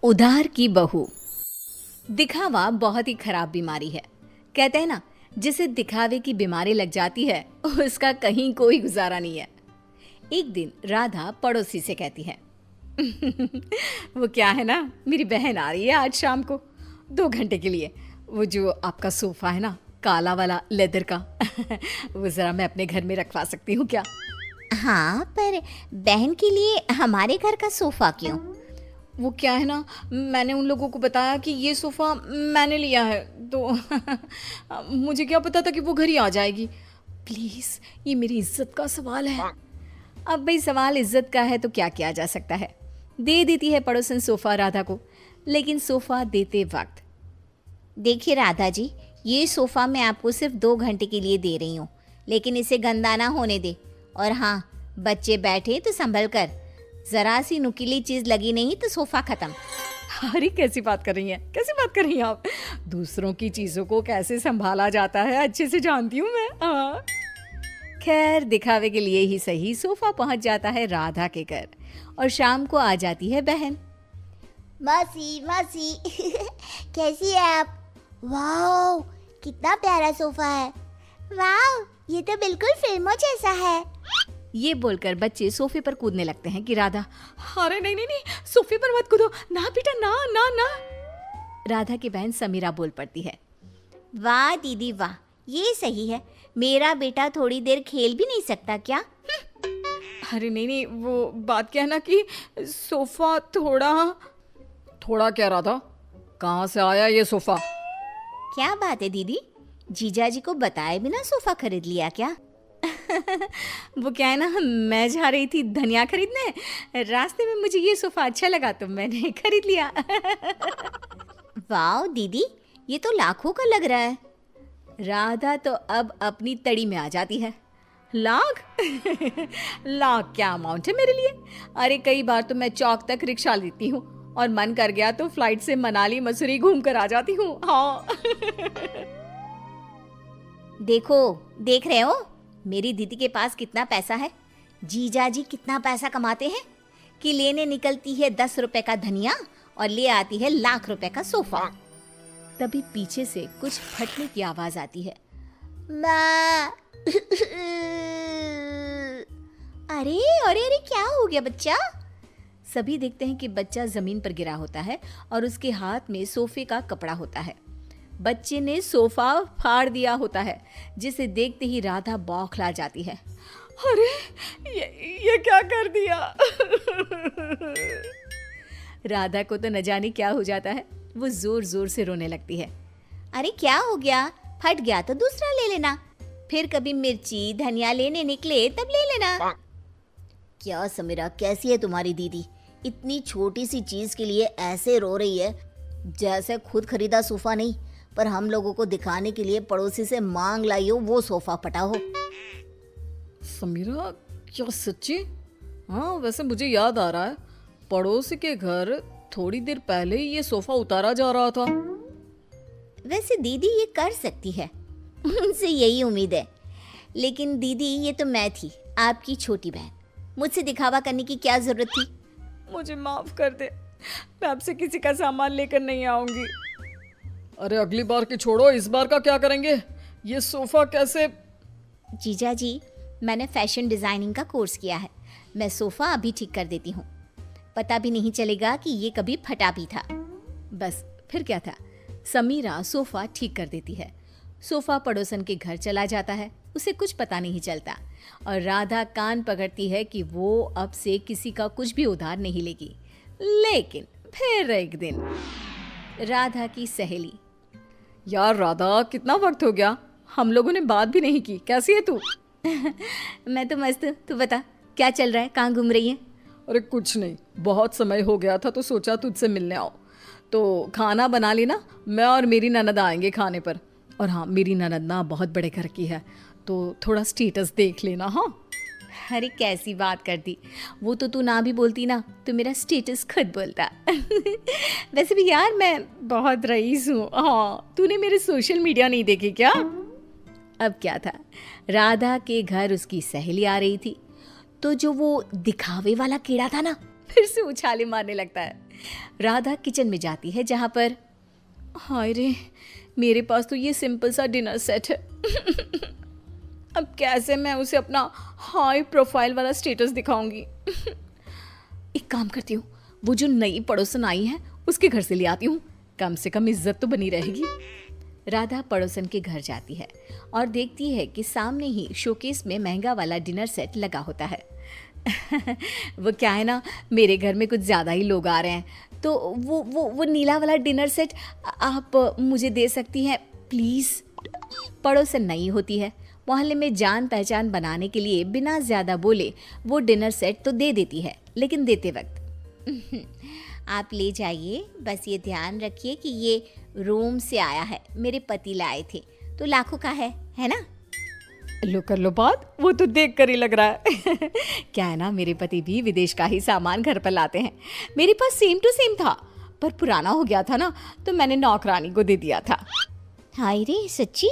उधार की बहू। दिखावा बहुत ही खराब बीमारी है। कहते हैं ना, जिसे दिखावे की बीमारी लग जाती है उसका कहीं कोई गुजारा नहीं है। एक दिन राधा पड़ोसी से कहती है वो क्या है ना, मेरी बहन आ रही है आज शाम को 2 घंटे के लिए। वो जो आपका सोफा है ना, काला वाला लेदर का वो ज़रा मैं अपने घर में रखवा सकती हूँ क्या? हाँ, पर बहन के लिए हमारे घर का सोफा क्यों? वो क्या है ना, मैंने उन लोगों को बताया कि ये सोफ़ा मैंने लिया है, तो मुझे क्या पता था कि वो घर ही आ जाएगी। प्लीज़, ये मेरी इज्जत का सवाल है। अब भाई सवाल इज्जत का है तो क्या किया जा सकता है। दे देती है पड़ोसन सोफ़ा राधा को, लेकिन सोफ़ा देते वक्त देखिए राधा जी, ये सोफ़ा मैं आपको सिर्फ 2 घंटे के लिए दे रही हूँ, लेकिन इसे गंदा ना होने दे। और हाँ, बच्चे बैठे तो संभल कर, ज़रा सी नुकीली चीज़ लगी नहीं तो सोफ़ा ख़त्म। अरे कैसी बात कर रही हैं, कैसी बात कर रही हैं आप? दूसरों की चीज़ों को कैसे संभाला जाता है अच्छे से जानती हूँ मैं। हाँ। खैर, दिखावे के लिए ही सही सोफ़ा पहुँच जाता है राधा के घर और शाम को आ जाती है बहन। मासी मासी कैसी है आप? वाह, कितना प्यारा सोफ़ा है। वाह, ये तो बिल्कुल फिल्मों जैसा है। ये बोलकर बच्चे सोफे पर कूदने लगते हैं कि राधा, अरे नहीं नहीं नहीं, सोफे पर मत कूदो ना बेटा, ना ना ना। राधा की बहन समीरा बोल पड़ती है, वाह दीदी वाह, ये सही है। मेरा बेटा थोड़ी देर खेल भी नहीं सकता क्या? अरे नहीं नहीं, वो बात क्या है ना कि सोफा थोड़ा थोड़ा क्या राधा, कहाँ से आया ये सोफा? क्या बात है दीदी, जीजा जी को बताए बिना सोफ़ा खरीद लिया क्या? वो क्या है ना, मैं जा रही थी धनिया खरीदने, रास्ते में मुझे ये सोफा अच्छा लगा तो मैंने खरीद लिया। वाह दीदी, ये तो लाखों का लग रहा है। राधा तो अब अपनी तड़ी में आ जाती है। लाख? लाख क्या अमाउंट है मेरे लिए? अरे कई बार तो मैं चौक तक रिक्शा लेती हूँ और मन कर गया तो फ्लाइट से मनाली मसूरी घूम कर आ जाती हूँ। हाँ। देखो, देख रहे हो मेरी दीदी के पास कितना पैसा है? जीजा जी कितना पैसा कमाते हैं कि लेने निकलती है 10 रुपए का धनिया और ले आती है लाख रुपए का सोफा। तभी पीछे से कुछ फटने की आवाज आती है। माँ। अरे अरे अरे, क्या हो गया बच्चा? सभी देखते हैं कि बच्चा जमीन पर गिरा होता है और उसके हाथ में सोफे का कपड़ा होता है। बच्चे ने सोफा फाड़ दिया होता है, जिसे देखते ही राधा बौखला जाती है। अरे ये क्या कर दिया? राधा को तो न जाने क्या हो जाता है, वो जोर जोर से रोने लगती है। अरे क्या हो गया? फट गया तो दूसरा ले लेना, फिर कभी मिर्ची धनिया लेने निकले तब ले लेना। क्या समीरा, कैसी है तुम्हारी दीदी? इतनी छोटी सी चीज के लिए ऐसे रो रही है जैसे खुद खरीदा सोफा नहीं, पर हम लोगों को दिखाने के लिए पड़ोसी से मांग लाई हो वो सोफा पटा हो। समीरा, क्या सच्ची? हाँ, वैसे मुझे याद आ रहा है, पड़ोसी के घर थोड़ी देर पहले ही ये सोफा उतारा जा रहा था। वैसे दीदी ये कर सकती है, उनसे यही उम्मीद है। लेकिन दीदी, ये तो मैं थी, आपकी छोटी बहन, मुझसे दिखावा करने की क्या जरूरत थी? मुझे माफ कर दे, मैं आपसे किसी का सामान लेकर नहीं आऊंगी। अरे अगली बार की छोड़ो, इस बार का क्या करेंगे? ये सोफा कैसे? जीजा जी, मैंने फैशन डिजाइनिंग का कोर्स किया है, मैं सोफा अभी ठीक कर देती हूँ, पता भी नहीं चलेगा कि ये कभी फटा भी था। बस फिर क्या था, समीरा सोफा ठीक कर देती है। सोफा पड़ोसन के घर चला जाता है, उसे कुछ पता नहीं चलता और राधा कान पकड़ती है कि वो अब से किसी का कुछ भी उधार नहीं लेगी। लेकिन फिर एक दिन राधा की सहेली, यार राधा, कितना वक्त हो गया, हम लोगों ने बात भी नहीं की, कैसी है तू? मैं तो मस्त हूँ, तू बता क्या चल रहा है, कहाँ घूम रही है? अरे कुछ नहीं, बहुत समय हो गया था तो सोचा तुझसे मिलने आओ, तो खाना बना लेना, मैं और मेरी ननद आएंगे खाने पर। और हाँ, मेरी ननद ना बहुत बड़े घर की है, तो थोड़ा स्टेटस देख लेना। हाँ। अरे कैसी बात कर दी, वो तो तू ना भी बोलती ना तो मेरा स्टेटस खुद बोलता। वैसे भी यार, मैं बहुत रईस हूँ। हाँ, तूने मेरे सोशल मीडिया नहीं देखे क्या? अब क्या था, राधा के घर उसकी सहेली आ रही थी, तो जो वो दिखावे वाला कीड़ा था ना, फिर से उछाले मारने लगता है। राधा किचन में जाती है जहाँ पर हाय रे, मेरे पास तो ये सिंपल सा डिनर सेट है। अब कैसे मैं उसे अपना हाई प्रोफाइल वाला स्टेटस दिखाऊंगी। एक काम करती हूँ, वो जो नई पड़ोसन आई है उसके घर से ले आती हूँ, कम से कम इज्जत तो बनी रहेगी। राधा पड़ोसन के घर जाती है और देखती है कि सामने ही शोकेस में महंगा वाला डिनर सेट लगा होता है। वो क्या है ना, मेरे घर में कुछ ज़्यादा ही लोग आ रहे हैं, तो वो नीला वाला डिनर सेट आप मुझे दे सकती हैं प्लीज़। पड़ोसन नई होती है, मोहल्ले में जान पहचान बनाने के लिए बिना ज़्यादा बोले वो डिनर सेट तो दे देती है, लेकिन देते वक्त आप ले जाइए, बस ये ध्यान रखिए कि ये रोम से आया है, मेरे पति लाए थे, तो लाखों का है ना। लो कर लो बात, वो तो देख कर ही लग रहा है। क्या है ना, मेरे पति भी विदेश का ही सामान घर पर लाते हैं। मेरे पास सेम टू सेम था, पर पुराना हो गया था ना, तो मैंने नौकरानी को दे दिया था। हाय रे सच्ची,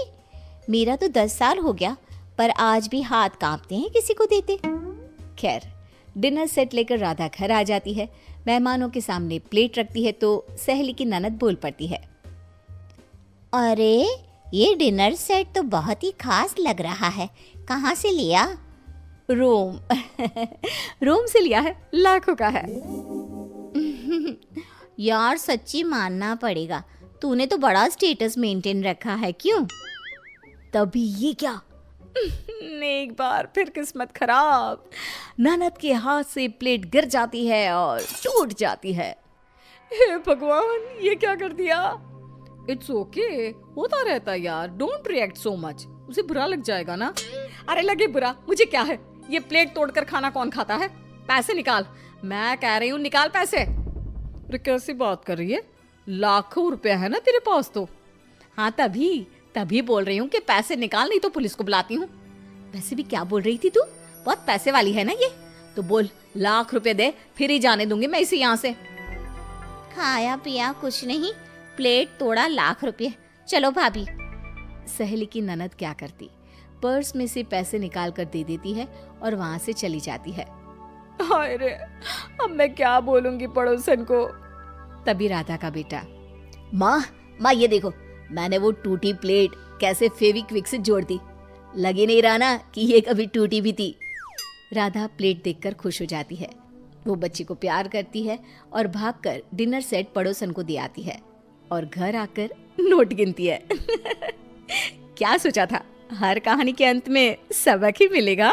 मेरा तो 10 साल हो गया, पर आज भी हाथ कांपते हैं किसी को देते। खैर, डिनर सेट लेकर राधा घर आ जाती है। मेहमानों के सामने प्लेट रखती है तो सहेली की ननद बोल पड़ती है, अरे ये डिनर सेट तो बहुत ही खास लग रहा है, कहाँ से लिया? रोम। रोम से लिया है, लाखों का है। यार सच्ची मानना पड़ेगा, तूने तो बड़ा स्टेटस मेंटेन रखा है, क्यों? तभी ये क्या, एक बार फिर किस्मत खराब, ननद के हाथ से प्लेट गिर जाती है और टूट जाती है। हे भगवान, ये क्या कर दिया। इट्स ओके, होता रहता है यार, डोंट रिएक्ट सो मच, उसे बुरा लग जाएगा ना। अरे लगे बुरा, मुझे क्या है, ये प्लेट तोड़कर खाना कौन खाता है। पैसे निकाल, मैं कह रही हूँ निकाल पैसे। अरे कैसी बात कर रही है, लाखों रुपया है ना तेरे पास तो। हाँ तभी बोल रही हूँ कि पैसे निकाल, नहीं तो पुलिस को बुलाती हूँ। वैसे भी क्या बोल रही थी तू, बहुत पैसे वाली है ना ये, तो बोल लाख रुपए दे, फिर ही जाने दूंगी मैं इसे यहाँ से। खाया पिया कुछ नहीं, प्लेट तोड़ा लाख रुपये, चलो भाभी। सहेली की ननद क्या करती, पर्स में से पैसे निकाल कर दे देती है और वहां से चली जाती है। हाय रे, अब मैं क्या बोलूंगी पड़ोसन को। तभी राधा का बेटा, माँ ये देखो, मैंने वो टूटी प्लेट कैसे फेविक्विक से जोड़ दी, लगी नहीं रहा ना कि ये कभी टूटी भी थी। राधा प्लेट देखकर खुश हो जाती है। वो बच्ची को प्यार करती है और भागकर डिनर सेट पड़ोसन को दे आती है और घर आकर नोट गिनती है। क्या सोचा था, हर कहानी के अंत में सबक ही मिलेगा।